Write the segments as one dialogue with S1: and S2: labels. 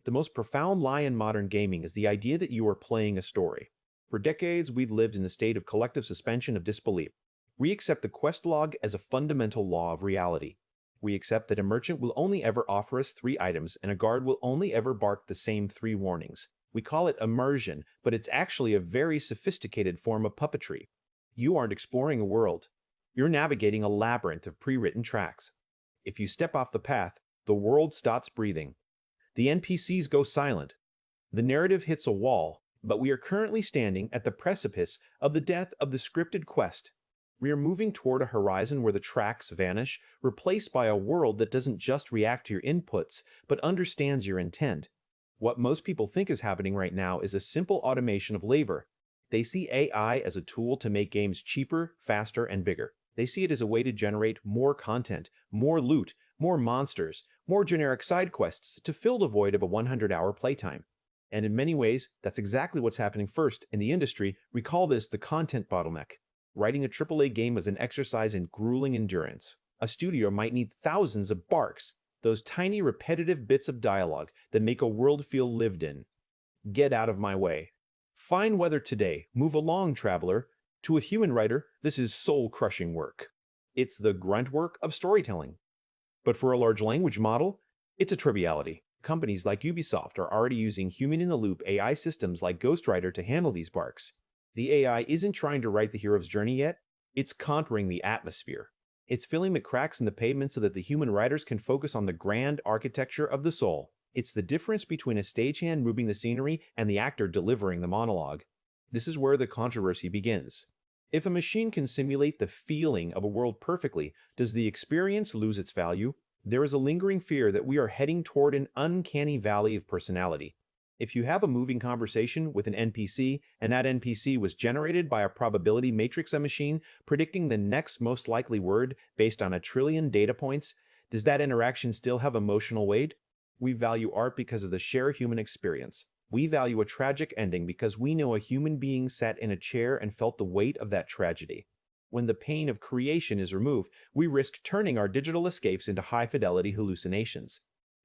S1: The most profound lie in modern gaming is the idea that you are playing a story. For decades, we've lived in a state of collective suspension of disbelief. We accept the quest log as a fundamental law of reality. We accept that a merchant will only ever offer us 3 items and a guard will only ever bark the same 3 warnings. We call it immersion, but it's actually a very sophisticated form of puppetry. You aren't exploring a world. You're navigating a labyrinth of pre-written tracks. If you step off the path, the world stops breathing. The NPCs go silent. The narrative hits a wall, but we are currently standing at the precipice of the death of the scripted quest. We are moving toward a horizon where the tracks vanish, replaced by a world that doesn't just react to your inputs, but understands your intent. What most people think is happening right now is a simple automation of labor. They see AI as a tool to make games cheaper, faster, and bigger. They see it as a way to generate more content, more loot, more monsters, more generic side quests to fill the void of a 100-hour playtime. And in many ways, that's exactly what's happening first. In the industry, we call this the content bottleneck. Writing a AAA game is an exercise in grueling endurance. A studio might need thousands of barks, those tiny repetitive bits of dialogue that make a world feel lived in. Get out of my way. Fine weather today. Move along, traveler. To a human writer, this is soul-crushing work. It's the grunt work of storytelling. But for a large language model, it's a triviality. Companies like Ubisoft are already using human-in-the-loop AI systems like Ghostwriter to handle these barks. The AI isn't trying to write the hero's journey yet, it's contouring the atmosphere. It's filling the cracks in the pavement so that the human writers can focus on the grand architecture of the soul. It's the difference between a stagehand moving the scenery and the actor delivering the monologue. This is where the controversy begins. If a machine can simulate the feeling of a world perfectly, does the experience lose its value? There is a lingering fear that we are heading toward an uncanny valley of personality. If you have a moving conversation with an NPC, and that NPC was generated by a probability matrix machine predicting the next most likely word based on 1 trillion data points, does that interaction still have emotional weight? We value art because of the shared human experience. We value a tragic ending because we know a human being sat in a chair and felt the weight of that tragedy. When the pain of creation is removed, we risk turning our digital escapes into high-fidelity hallucinations.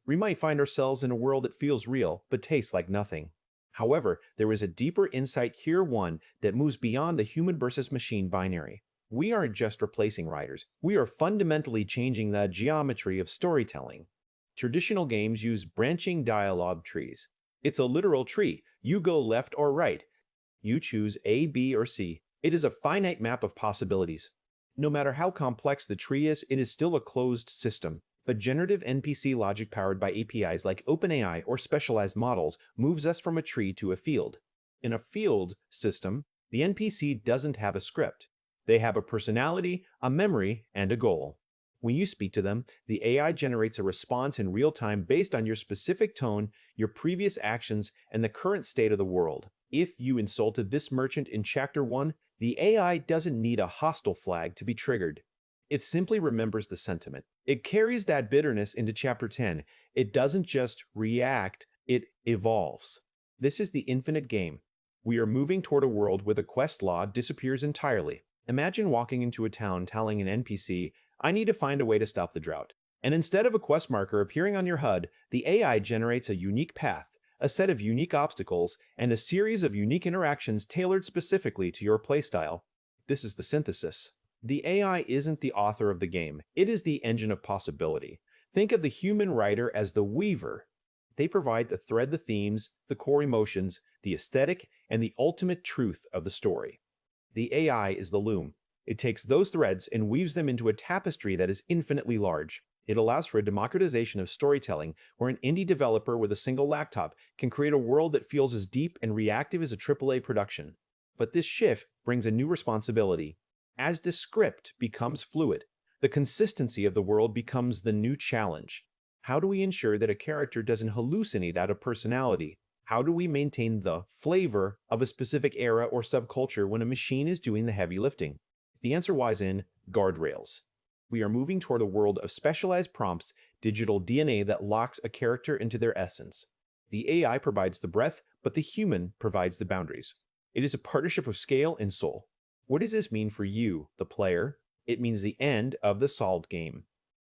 S1: We might find ourselves in a world that feels real, but tastes like nothing. However, there is a deeper insight here, one that moves beyond the human versus machine binary. We aren't just replacing writers. We are fundamentally changing the geometry of storytelling. Traditional games use branching dialogue trees. It's a literal tree. You go left or right. You choose A, B, or C. It is a finite map of possibilities. No matter how complex the tree is, it is still a closed system. But generative NPC logic powered by APIs like OpenAI or specialized models moves us from a tree to a field. In a field system, the NPC doesn't have a script. They have a personality, a memory, and a goal. When you speak to them, the AI generates a response in real time based on your specific tone, your previous actions, and the current state of the world. If you insulted this merchant in Chapter 1, the AI doesn't need a hostile flag to be triggered. It simply remembers the sentiment. It carries that bitterness into Chapter 10. It doesn't just react, it evolves. This is the infinite game. We are moving toward a world where the quest log disappears entirely. Imagine walking into a town telling an NPC, "I need to find a way to stop the drought." And instead of a quest marker appearing on your HUD, the AI generates a unique path, a set of unique obstacles, and a series of unique interactions tailored specifically to your playstyle. This is the synthesis. The AI isn't the author of the game. It is the engine of possibility. Think of the human writer as the weaver. They provide the thread, the themes, the core emotions, the aesthetic, and the ultimate truth of the story. The AI is the loom. It takes those threads and weaves them into a tapestry that is infinitely large. It allows for a democratization of storytelling where an indie developer with a single laptop can create a world that feels as deep and reactive as a AAA production. But this shift brings a new responsibility. As the script becomes fluid, the consistency of the world becomes the new challenge. How do we ensure that a character doesn't hallucinate out of personality? How do we maintain the flavor of a specific era or subculture when a machine is doing the heavy lifting? The answer lies in guardrails. We are moving toward a world of specialized prompts, digital DNA that locks a character into their essence. The AI provides the breadth, but the human provides the boundaries. It is a partnership of scale and soul. What does this mean for you, the player? It means the end of the solved game.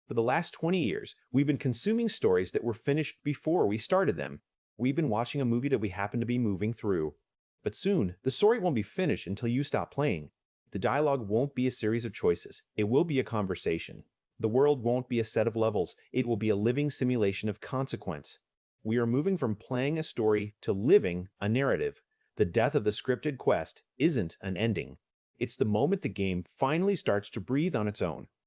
S1: For the last 20 years, we've been consuming stories that were finished before we started them. We've been watching a movie that we happen to be moving through. But soon, the story won't be finished until you stop playing. The dialogue won't be a series of choices, it will be a conversation. The world won't be a set of levels, it will be a living simulation of consequence. We are moving from playing a story to living a narrative. The death of the scripted quest isn't an ending. It's the moment the game finally starts to breathe on its own.